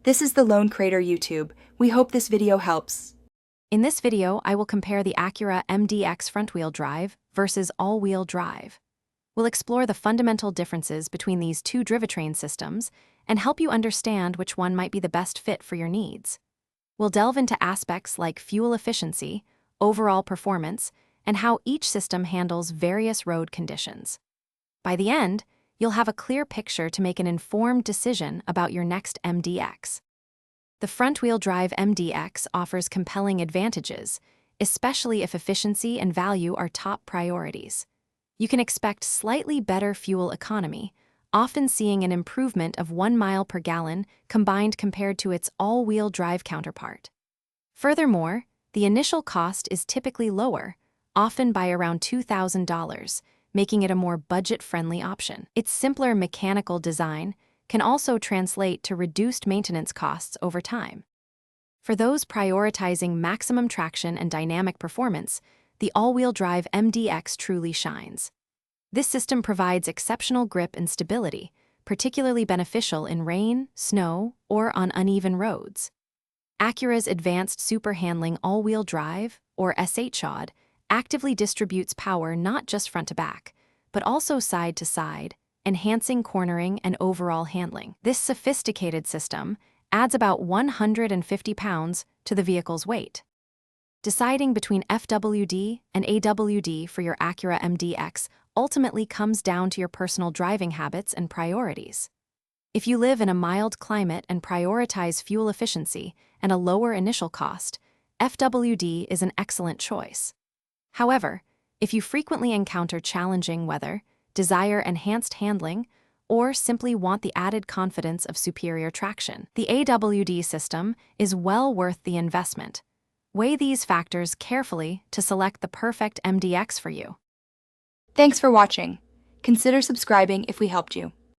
This is the Lone Crater YouTube. We hope this video helps. In this video, I will compare the Acura MDX front-wheel drive versus all-wheel drive. We'll explore the fundamental differences between these two drivetrain systems and help you understand which one might be the best fit for your needs. We'll delve into aspects like fuel efficiency, overall performance, and how each system handles various road conditions. By the end, you'll have a clear picture to make an informed decision about your next MDX. The front-wheel drive MDX offers compelling advantages, especially if efficiency and value are top priorities. You can expect slightly better fuel economy, often seeing an improvement of 1 mile per gallon combined compared to its all-wheel drive counterpart. Furthermore, the initial cost is typically lower, often by around $2,000, making it a more budget-friendly option. Its simpler mechanical design can also translate to reduced maintenance costs over time. For those prioritizing maximum traction and dynamic performance, the all-wheel drive MDX truly shines. This system provides exceptional grip and stability, particularly beneficial in rain, snow, or on uneven roads. Acura's advanced super handling all-wheel drive, or SHOD, actively distributes power not just front to back, but also side to side, enhancing cornering and overall handling. This sophisticated system adds about 150 pounds to the vehicle's weight. Deciding between FWD and AWD for your Acura MDX ultimately comes down to your personal driving habits and priorities. If you live in a mild climate and prioritize fuel efficiency and a lower initial cost, FWD is an excellent choice. However, if you frequently encounter challenging weather, desire enhanced handling, or simply want the added confidence of superior traction, the AWD system is well worth the investment. Weigh these factors carefully to select the perfect MDX for you. Thanks for watching. Consider subscribing if we helped you.